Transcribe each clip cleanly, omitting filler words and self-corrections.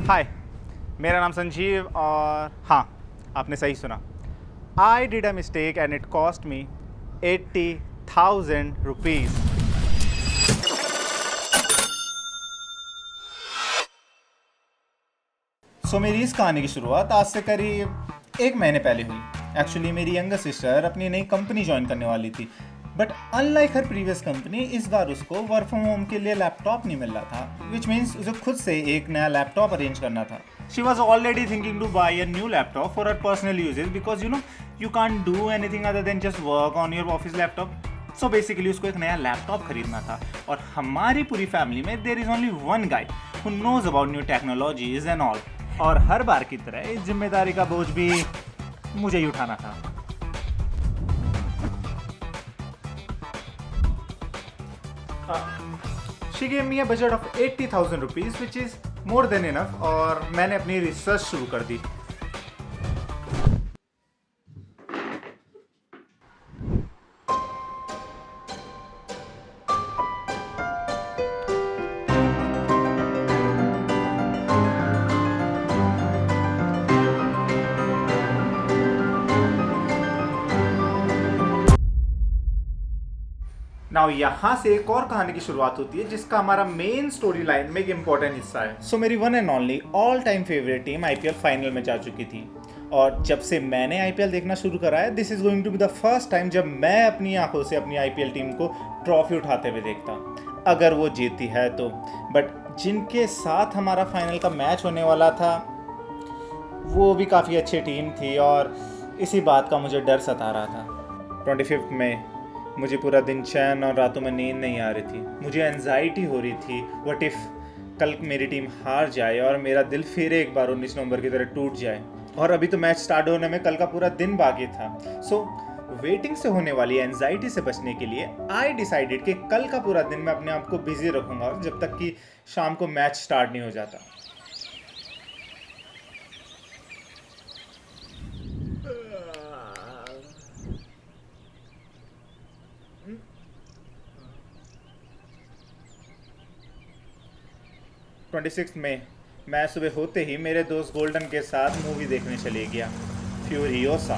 हाय, मेरा नाम संजीव और हाँ, आपने सही सुना। आई did a mistake and it cost me 80,000 rupees. मेरी इस कहानी की शुरुआत आज से करीब 1 महीने पहले हुई। एक्चुअली मेरी यंगर सिस्टर अपनी नई कंपनी ज्वाइन करने वाली थी, but unlike her previous company इस बार उसको वर्क फ्रॉम होम के लिए लैपटॉप नहीं मिल रहा था, विच मीन्स उसे खुद से एक नया लैपटॉप अरेंज करना था। She was already thinking to buy a new laptop for her personal usage because you can't do anything other than just work on your office laptop. So basically उसको एक नया लैपटॉप खरीदना था और हमारी पूरी फैमिली में there is only one guy who knows about new technologies and all. और हर बार की तरह इस जिम्मेदारी का बोझ भी मुझे ही उठाना था। She gave me a budget of 80,000 rupees, which is more than enough, और मैंने अपनी रिसर्च शुरू कर दी। नाउ यहाँ से एक और कहानी की शुरुआत होती है जिसका हमारा मेन स्टोरी लाइन में एक इम्पोर्टेंट हिस्सा है। सो मेरी one and only all time favourite team IPL final में जा चुकी थी और जब से मैंने आईपीएल देखना शुरू करा है, this is going to be the first time जब मैं अपनी आंखों से अपनी आईपीएल टीम को ट्रॉफी उठाते हुए देखता, अगर वो जीती है तो। बट जिनके साथ हमारा फाइनल का मैच होने वाला था वो भी काफ़ी अच्छी टीम थी और इसी बात का मुझे डर सता रहा था। 25 में मुझे पूरा दिन चैन और रातों में नींद नहीं आ रही थी। मुझे एंजाइटी हो रही थी, व्हाट इफ़ कल मेरी टीम हार जाए और मेरा दिल फिर एक बार 19 नवंबर की तरह टूट जाए। और अभी तो मैच स्टार्ट होने में कल का पूरा दिन बाकी था। सो वेटिंग से होने वाली एंजाइटी से बचने के लिए आई डिसाइडेड कि कल का पूरा दिन मैं अपने आप को बिजी रखूँगा जब तक कि शाम को मैच स्टार्ट नहीं हो जाता। 26 में मैं सुबह होते ही मेरे दोस्त गोल्डन के साथ मूवी देखने चले गया, फ्यूरियोसा।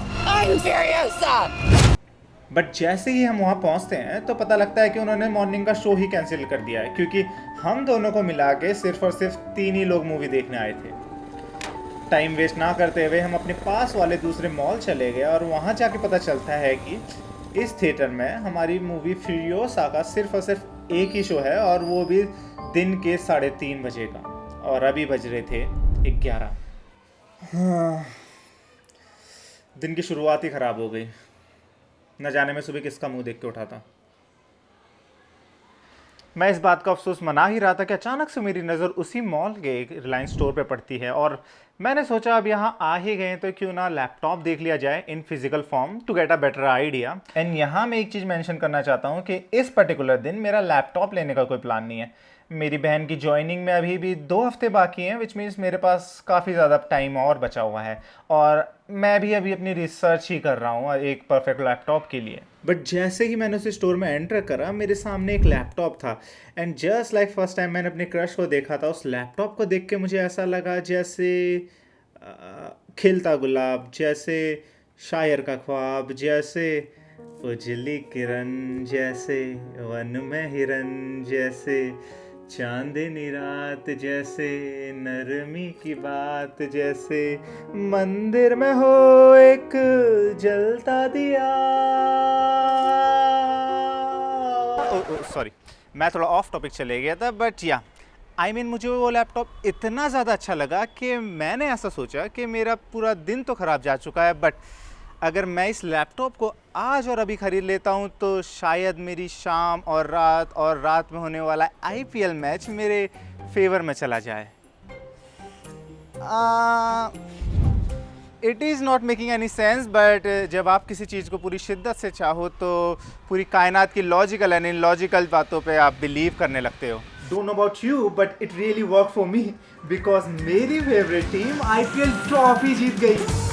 बट जैसे ही हम वहाँ पहुँचते हैं तो पता लगता है कि उन्होंने मॉर्निंग का शो ही कैंसिल कर दिया है, क्योंकि हम दोनों को मिला के सिर्फ और सिर्फ 3 ही लोग मूवी देखने आए थे। टाइम वेस्ट ना करते हुए हम अपने पास वाले दूसरे मॉल चले गए और वहाँ जाके पता चलता है कि इस थिएटर में हमारी मूवी फ्यूरियोसा का सिर्फ और सिर्फ एक ही शो है और वो भी दिन के 3:30 बजे का, और अभी बज रहे थे 11। दिन की शुरुआत ही ख़राब हो गई। न जाने मैं सुबह किसका मुंह देख के उठा था। मैं इस बात का अफसोस मना ही रहा था कि अचानक से मेरी नज़र उसी मॉल के एक रिलायंस स्टोर पे पड़ती है और मैंने सोचा अब यहाँ आ ही गए तो क्यों ना लैपटॉप देख लिया जाए in physical form to get a better idea. And यहाँ मैं एक चीज़ मेंशन करना चाहता हूँ कि इस पर्टिकुलर दिन मेरा लैपटॉप लेने का कोई प्लान नहीं है। मेरी बहन की जॉइनिंग में अभी भी 2 हफ्ते बाकी हैं, विच मीन्स मेरे पास काफ़ी ज़्यादा टाइम और बचा हुआ है और मैं भी अभी अपनी रिसर्च ही कर रहा हूँ एक परफेक्ट लैपटॉप के लिए। बट जैसे ही मैंने उस स्टोर में एंटर करा, मेरे सामने एक लैपटॉप था and just like first time मैंने अपने क्रश को देखा था, उस लैपटॉप को देख के मुझे ऐसा लगा जैसे खिलता गुलाब, जैसे शायर का ख्वाब, जैसे उजली किरण, जैसे वन में हिरन, जैसे चांदनी रात, जैसे नरमी की बात, जैसे मंदिर में हो एक जलता दिया। सॉरी, मैं थोड़ा ऑफ टॉपिक चले गया था, बट या मुझे वो लैपटॉप इतना ज़्यादा अच्छा लगा कि मैंने ऐसा सोचा कि मेरा पूरा दिन तो ख़राब जा चुका है, बट अगर मैं इस लैपटॉप को आज और अभी ख़रीद लेता हूँ तो शायद मेरी शाम और रात में होने वाला आईपीएल मैच मेरे फेवर में चला जाए। It is not making any sense, but जब आप किसी चीज़ को पूरी शिद्दत से चाहो तो पूरी कायनात की लॉजिकल एंड इलॉजिकल बातों पे आप बिलीव करने लगते हो। Don't know about you, but it really work for me because मेरी फेवरेट टीम आईपीएल ट्रॉफी जीत गई।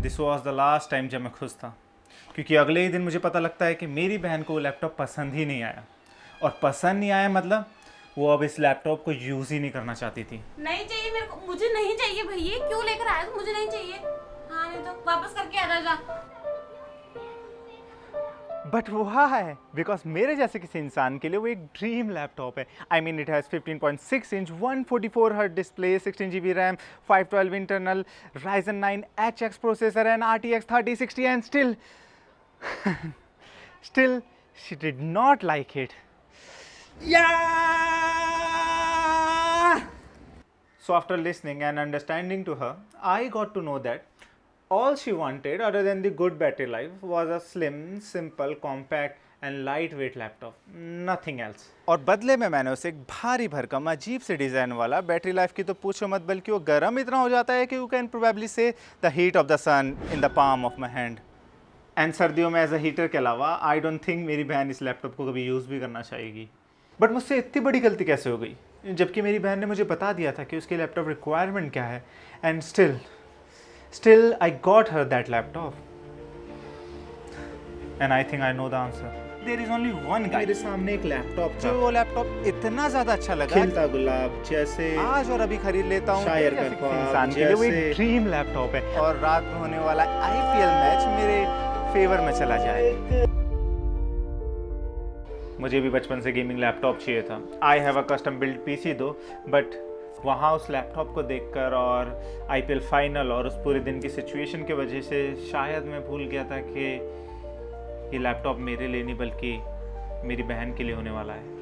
This was the last time जब मैं खुश था, क्योंकि अगले ही दिन मुझे पता लगता है कि मेरी बहन को वो लैपटॉप पसंद ही नहीं आया। और पसंद नहीं आया मतलब वो अब इस लैपटॉप को यूज़ ही नहीं करना चाहती थी। नहीं चाहिए मेरे को, मुझे नहीं चाहिए भैया, क्यों लेकर आया तू? मुझे नहीं चाहिए। हाँ नहीं तो वापस करके आ जा। बट वह है बिकॉज मेरे जैसे किसी इंसान के लिए वो एक ड्रीम लैपटॉप है। I mean it has 15.6 inch 144 hertz display, 16 GB RAM, 512 internal, Ryzen 9 HX processor and RTX 3060 and still she did not like it. So after listening and understanding to her, I got to know that all she wanted other than the good battery life was a slim, simple, compact and lightweight laptop, nothing else. और बदले में मैंने उसे एक भारी भरकम अजीब से डिज़ाइन वाला, बैटरी लाइफ की तो पूछो मत, बल्कि वो गर्म इतना हो जाता है कि you can probably say the heat of the sun in the palm of my hand. And सर्दियों में एज अ हीटर के अलावा आई डोंट थिंक मेरी बहन इस लैपटॉप को कभी यूज़ भी करना चाहेगी। बट मुझसे इतनी बड़ी गलती कैसे हो गई, जबकि मेरी बहन ने मुझे बता दिया था कि उसके लैपटॉप रिक्वायरमेंट क्या है। And still I got her that laptop. And I think I know the answer. There is only one guy मेरे सामने एक लैपटॉप था, जो वो लैपटॉप इतना ज़्यादा अच्छा लगा, खिलता गुलाब जैसे, आज और अभी खरीद लेता हूँ। शायर का इंसान के लिए वो एक ड्रीम लैपटॉप है। और रात में होने वाला IPL मैच मेरे फेवर में चला जाए। मुझे भी बचपन से गेमिंग लैपटॉप चाहिए था। I have a custom build PC दो, बट वहाँ उस लैपटॉप को देखकर और IPL फाइनल और उस पूरे दिन की सिचुएशन की वजह से शायद मैं भूल गया था कि ये लैपटॉप मेरे लिए नहीं बल्कि मेरी बहन के लिए होने वाला है।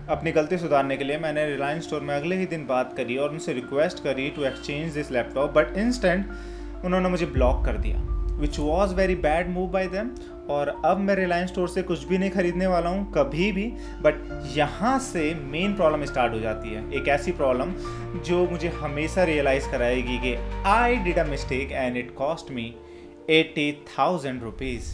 अपनी गलती सुधारने के लिए मैंने रिलायंस स्टोर में अगले ही दिन बात करी और उनसे रिक्वेस्ट करी to exchange this laptop, but instant उन्होंने मुझे ब्लॉक कर दिया, which was very bad move by them. और अब मैं रिलायंस स्टोर से कुछ भी नहीं खरीदने वाला हूँ कभी भी। बट यहाँ से मेन प्रॉब्लम स्टार्ट हो जाती है, एक ऐसी प्रॉब्लम जो मुझे हमेशा रियलाइज़ कराएगी कि I did a mistake and it cost me 80,000 rupees.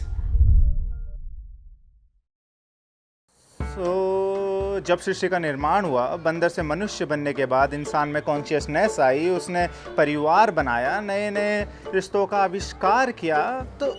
So जब सृष्टि का निर्माण हुआ, बंदर से मनुष्य बनने के बाद इंसान में कॉन्शियसनेस आई, उसने परिवार बनाया, नए नए रिश्तों का आविष्कार किया, तो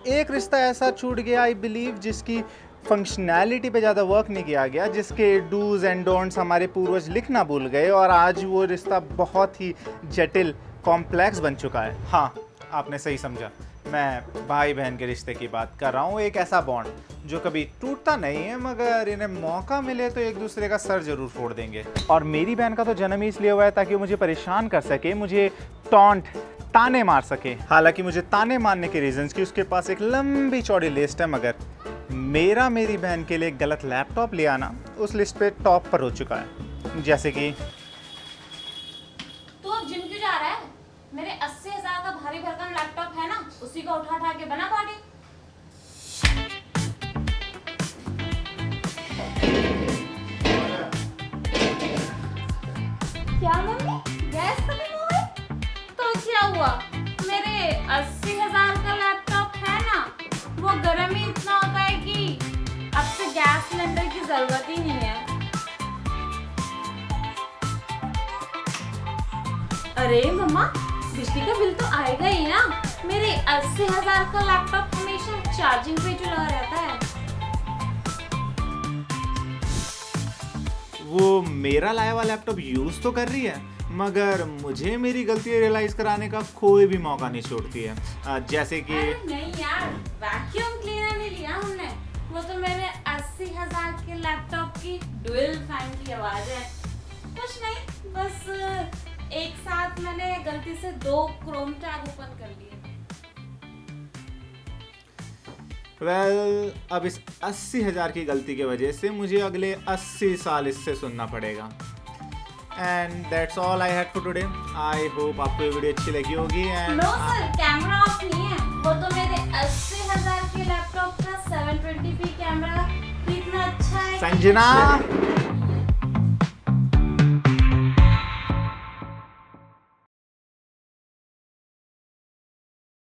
एक रिश्ता ऐसा छूट गया आई बिलीव जिसकी फंक्शनैलिटी पे ज़्यादा वर्क नहीं किया गया, जिसके डूज एंड डोंट्स हमारे पूर्वज लिखना भूल गए, और आज वो रिश्ता बहुत ही जटिल कॉम्प्लेक्स बन चुका है। हाँ, आपने सही समझा, मैं भाई बहन के रिश्ते की बात कर रहा हूँ। एक ऐसा बॉन्ड जो कभी टूटता नहीं है, मगर इन्हें मौका मिले तो एक दूसरे का सर जरूर फोड़ देंगे। और मेरी बहन का तो जन्म ही इसलिए हुआ है ताकि वो मुझे परेशान कर सके, मुझे ताने मार सके। हालांकि मुझे ताने मारने के रीजंस की उसके पास एक लंबी चौड़ी लिस्ट है, मगर मेरी बहन के लिए गलत लैपटॉप ले आना उस लिस्ट पे टॉप पर हो चुका है। जैसे कि तो अब जिम क्यों जा रहा है? मेरे 80,000 का भारी भरकम लैपटॉप है ना, उसी को उठा उठा के बना पार्टी। क्या मम्मी, गैस खत्म हो गई? तो क्या हुआ? मेरे 80,000 का लैपटॉप है ना, वो गर्म ही इतना होता है कि अब से गैस सिलेंडर की जरूरत ही नहीं है। अरे मम्मा, बिजली का बिल तो आएगा ही ना। मेरे 80,000 का लैपटॉप हमेशा चार्जिंग पे चला रहता है। वो मेरा लाया हुआ लैपटॉप यूज़ तो कर रही है, मगर मुझे मेरी गलती रियलाइज कराने का कोई भी मौका नहीं छोड़ती है। जैसे कि नहीं यार, वैक्यूम क्लीनर नहीं लिया हमने, वो तो मेरे 80,000 के लैपटॉप की डुअल फैन की आवाज है। कुछ नहीं, बस एक साथ मैंने गलती से 2 क्रोम टैब ओपन कर लिए। अब इस 80,000 की गलती की वजह से मुझे अगले 80 साल इससे सुनना पड़ेगा। And that's all I had for today. I hope आपको ये वीडियो अच्छी लगी होगी। And no sir, camera off नहीं है, वो तो मेरे 80,000 के लैपटॉप का 720p कैमरा कितना अच्छा है। संजना।